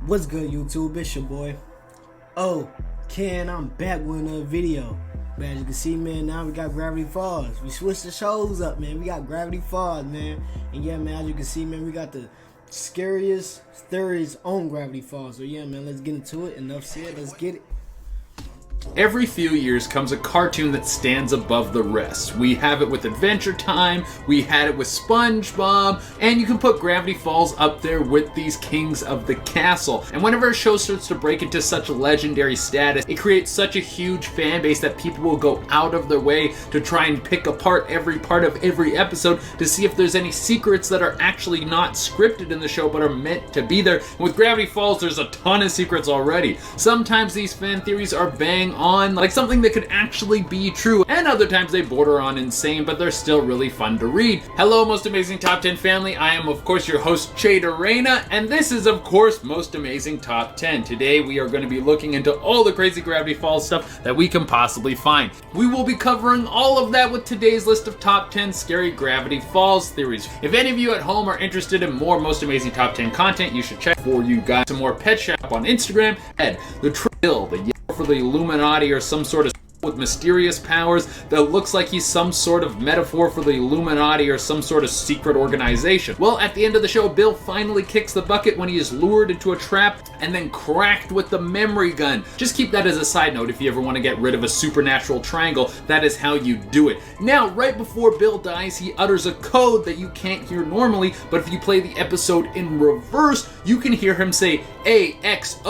What's good, YouTube? It's your boy. Oh, Ken, I'm back with another video. Man, as you can see, man, now we got Gravity Falls. We switched the shows up, man. We got Gravity Falls, man. And yeah, man, as you can see, man, we got the scariest theories on Gravity Falls. So yeah, man, let's get into it. Enough said, let's get it. Every few years comes a cartoon that stands above the rest. We have it with Adventure Time, we had it with SpongeBob, and you can put Gravity Falls up there with these kings of the castle. And whenever a show starts to break into such legendary status, it creates such a huge fan base that people will go out of their way to try and pick apart every part of every episode to see if there's any secrets that are actually not scripted in the show but are meant to be there. And with Gravity Falls, there's a ton of secrets already. Sometimes these fan theories are bang on, like something that could actually be true, and other times they border on insane, but they're still really fun to read. Hello, Most Amazing Top 10 family. I am, of course, your host, Chada Reina, and this is, of course, Most Amazing Top 10. Today, we are going to be looking into all the crazy Gravity Falls stuff that we can possibly find. We will be covering all of that with today's list of top 10 scary Gravity Falls theories. If any of you at home are interested in more Most Amazing Top 10 content, you should check for you guys some more Pet Shop on Instagram, and the Trill, the for the Illuminati, or some sort of with mysterious powers that looks like he's some sort of metaphor for the Illuminati or some sort of secret organization. Well, at the end of the show, Bill finally kicks the bucket when he is lured into a trap and then cracked with the memory gun. Just keep that as a side note. If you ever want to get rid of a supernatural triangle, that is how you do it. Now, right before Bill dies, he utters a code that you can't hear normally, but if you play the episode in reverse, you can hear him say AXOLOTL.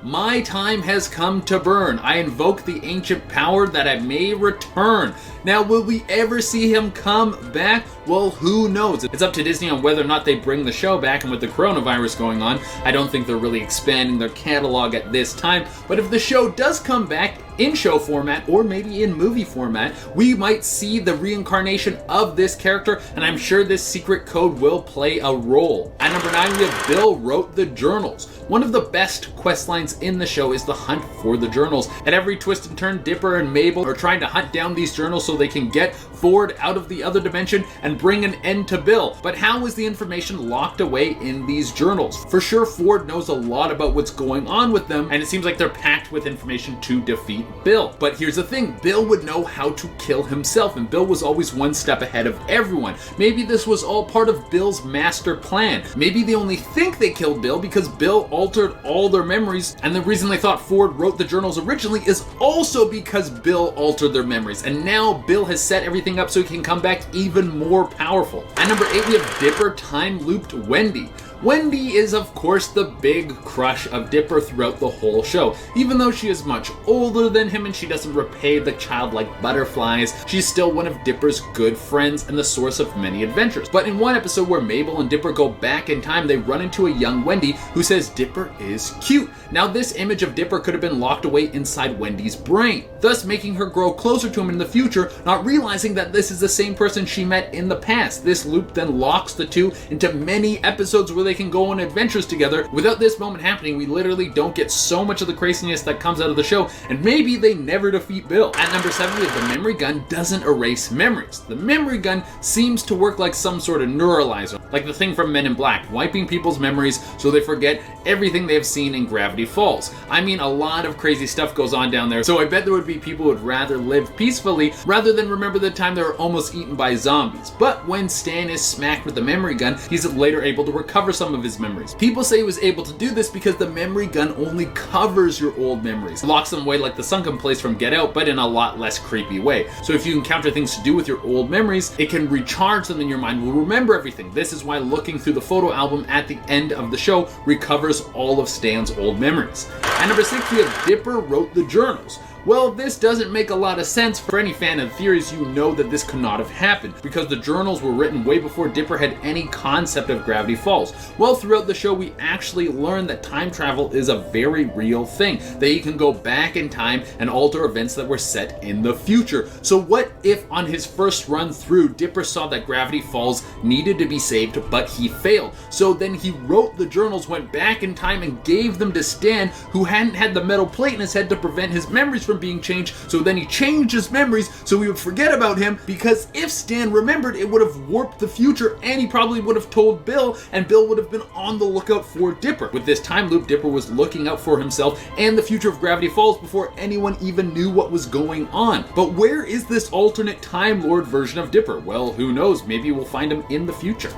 My time has come to burn. I invoke the ancient power that I may return. Now, will we ever see him come back? Well, who knows? It's up to Disney on whether or not they bring the show back, and with the coronavirus going on, I don't think they're really expanding their catalog at this time. But if the show does come back in show format, or maybe in movie format, we might see the reincarnation of this character, and I'm sure this secret code will play a role. At number 9, we have Bill wrote the journals. One of the best quest lines in the show is the hunt for the journals. At every twist and turn, Dipper and Mabel are trying to hunt down these journals so they can get Ford out of the other dimension and bring an end to Bill. But how is the information locked away in these journals? For sure, Ford knows a lot about what's going on with them, and it seems like they're packed with information to defeat Bill. But here's the thing, Bill would know how to kill himself, and Bill was always one step ahead of everyone. Maybe this was all part of Bill's master plan. Maybe they only think they killed Bill because Bill altered all their memories, and the reason they thought Ford wrote the journals originally is also because Bill altered their memories, and now Bill has set everything up so he can come back even more powerful. At number 8, we have Dipper time-looped Wendy. Wendy is, of course, the big crush of Dipper throughout the whole show. Even though she is much older than him and she doesn't repay the childlike butterflies, she's still one of Dipper's good friends and the source of many adventures. But in one episode where Mabel and Dipper go back in time, they run into a young Wendy who says Dipper is cute. Now, this image of Dipper could have been locked away inside Wendy's brain, thus making her grow closer to him in the future, not realizing that this is the same person she met in the past. This loop then locks the two into many episodes where they can go on adventures together. Without this moment happening, we literally don't get so much of the craziness that comes out of the show, and maybe they never defeat Bill. At number 7, we have the memory gun doesn't erase memories. The memory gun seems to work like some sort of neuralizer, like the thing from Men in Black, wiping people's memories so they forget everything they have seen in Gravity Falls. I mean, a lot of crazy stuff goes on down there, so I bet there would be people who would rather live peacefully rather than remember the time they were almost eaten by zombies. But when Stan is smacked with the memory gun, he's later able to recover some of his memories. People say he was able to do this because the memory gun only covers your old memories, locks them away like the sunken place from Get Out, but in a lot less creepy way. So if you encounter things to do with your old memories, it can recharge them and your mind will remember everything. This is why looking through the photo album at the end of the show recovers all of Stan's old memories. At number 6, we have Dipper wrote the journals. Well, this doesn't make a lot of sense. For any fan of theories, you know that this could not have happened because the journals were written way before Dipper had any concept of Gravity Falls. Well, throughout the show, we actually learn that time travel is a very real thing, that he can go back in time and alter events that were set in the future. So what if on his first run through, Dipper saw that Gravity Falls needed to be saved, but he failed? So then he wrote the journals, went back in time, and gave them to Stan, who hadn't had the metal plate in his head to prevent his memories from from being changed, so then he changed his memories so we would forget about him, because if Stan remembered, it would have warped the future, and he probably would have told Bill, and Bill would have been on the lookout for Dipper. With this time loop, Dipper was looking out for himself and the future of Gravity Falls before anyone even knew what was going on. But where is this alternate Time Lord version of Dipper? Well, who knows? Maybe we'll find him in the future.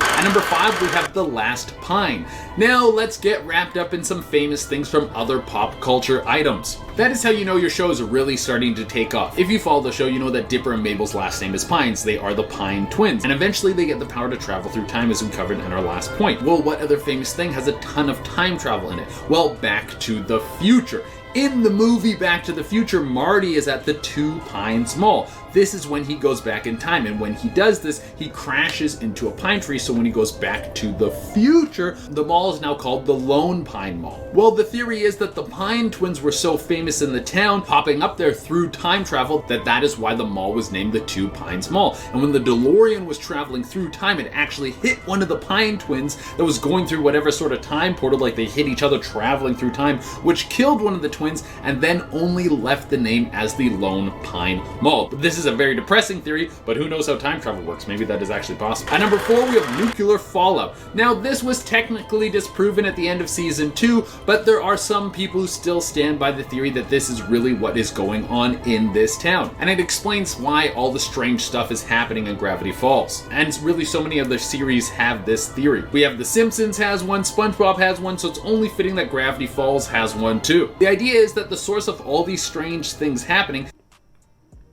At number 5, we have The Last Pine. Now, let's get wrapped up in some famous things from other pop culture items. That is how you know your show is really starting to take off. If you follow the show, you know that Dipper and Mabel's last name is Pines. They are the Pine twins. And eventually they get the power to travel through time, as we covered in our last point. Well, what other famous thing has a ton of time travel in it? Well, Back to the Future. In the movie Back to the Future, Marty is at the Two Pines Mall. This is when he goes back in time, and when he does this, he crashes into a pine tree, so when he goes back to the future, the mall is now called the Lone Pine Mall. Well, the theory is that the Pine twins were so famous in the town, popping up there through time travel, that is why the mall was named the Two Pines Mall. And when the DeLorean was traveling through time, it actually hit one of the Pine twins that was going through whatever sort of time portal, like they hit each other traveling through time, which killed one of the twins, and then only left the name as the Lone Pine Mall. This is a very depressing theory, but who knows how time travel works? Maybe that is actually possible. At number 4, we have nuclear fallout. Now, this was technically disproven at the end of season 2, but there are some people who still stand by the theory that this is really what is going on in this town. And it explains why all the strange stuff is happening in Gravity Falls. And really, so many of the series have this theory. We have The Simpsons has one, SpongeBob has one, so it's only fitting that Gravity Falls has one too. The idea is that the source of all these strange things happening,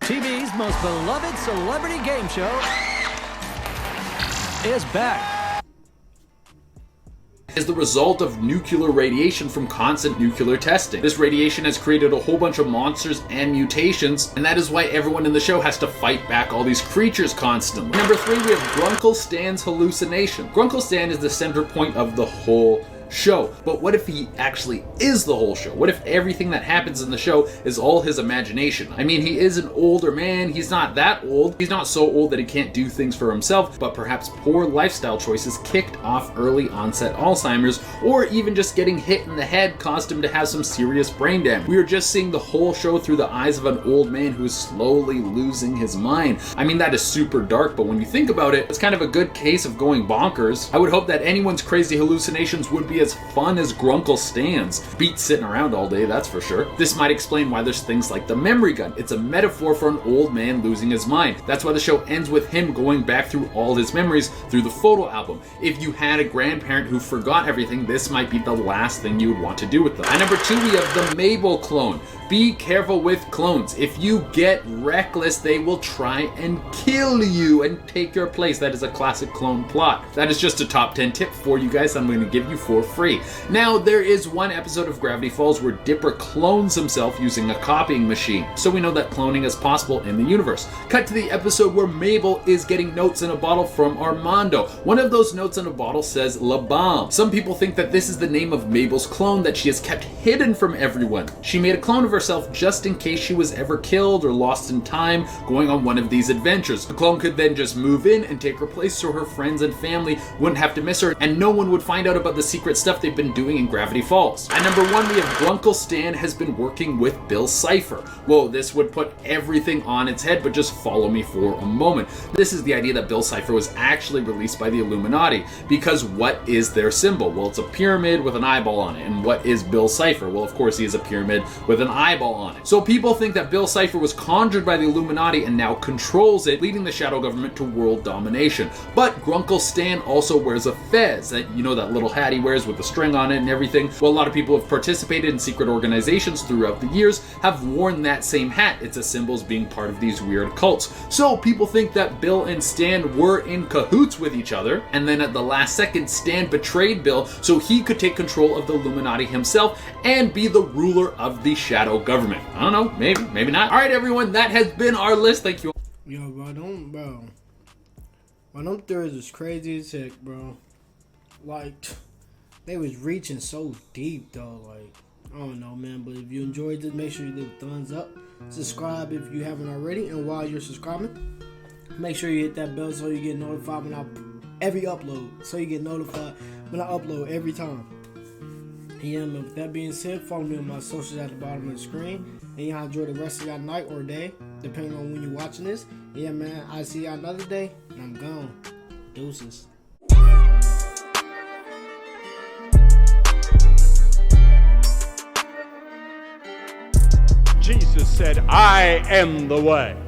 TV's most beloved celebrity game show, is back, is the result of nuclear radiation from constant nuclear testing. This radiation has created a whole bunch of monsters and mutations, and that is why everyone in the show has to fight back all these creatures constantly. Number 3, we have Grunkle Stan's hallucination. Grunkle Stan is the center point of the whole show. But what if he actually is the whole show? What if everything that happens in the show is all his imagination? I mean, he is an older man. He's not that old. He's not so old that he can't do things for himself, but perhaps poor lifestyle choices kicked off early onset Alzheimer's, or even just getting hit in the head caused him to have some serious brain damage. We are just seeing the whole show through the eyes of an old man who is slowly losing his mind. I mean, that is super dark, but when you think about it, it's kind of a good case of going bonkers. I would hope that anyone's crazy hallucinations would be as fun as Grunkle Stan's. Beats sitting around all day, that's for sure. This might explain why there's things like the memory gun. It's a metaphor for an old man losing his mind. That's why the show ends with him going back through all his memories through the photo album. If you had a grandparent who forgot everything, this might be the last thing you would want to do with them. At number 2, we have the Mabel clone. Be careful with clones. If you get reckless, they will try and kill you and take your place. That is a classic clone plot. That is just a top 10 tip for you guys I'm going to give you for free. Now, there is one episode of Gravity Falls where Dipper clones himself using a copying machine, so we know that cloning is possible in the universe. Cut to the episode where Mabel is getting notes in a bottle from Armando. One of those notes in a bottle says La Bombe. Some people think that this is the name of Mabel's clone that she has kept hidden from everyone. She made a clone of herself just in case she was ever killed or lost in time going on one of these adventures. The clone could then just move in and take her place so her friends and family wouldn't have to miss her, and no one would find out about the secret stuff they've been doing in Gravity Falls. At number 1, we have Grunkle Stan has been working with Bill Cipher. Whoa, this would put everything on its head, but just follow me for a moment. This is the idea that Bill Cipher was actually released by the Illuminati, because what is their symbol? Well, it's a pyramid with an eyeball on it. And what is Bill Cipher? Well, of course, he is a pyramid with an eyeball on it. So people think that Bill Cipher was conjured by the Illuminati and now controls it, leading the shadow government to world domination. But Grunkle Stan also wears a fez, that, you know, that little hat he wears with the string on it and everything. Well, a lot of people have participated in secret organizations throughout the years have worn that same hat. It's a symbol as being part of these weird cults. So people think that Bill and Stan were in cahoots with each other, and then at the last second, Stan betrayed Bill so he could take control of the Illuminati himself and be the ruler of the shadow government. I don't know, maybe not. Alright everyone, that has been our list. Thank you. Yo, bro. When them theories was crazy as heck, bro. Like, they was reaching so deep, though. Like, I don't know, man. But if you enjoyed this, make sure you leave a thumbs up. Subscribe if you haven't already. And while you're subscribing, make sure you hit that bell so you get notified when every upload. So you get notified when I upload every time. And yeah, man, with that being said, follow me on my socials at the bottom of the screen. And y'all enjoy the rest of your night or day, depending on when you're watching this. Yeah, man, I'll see y'all another day, and I'm gone. Deuces. Jesus said, I am the way.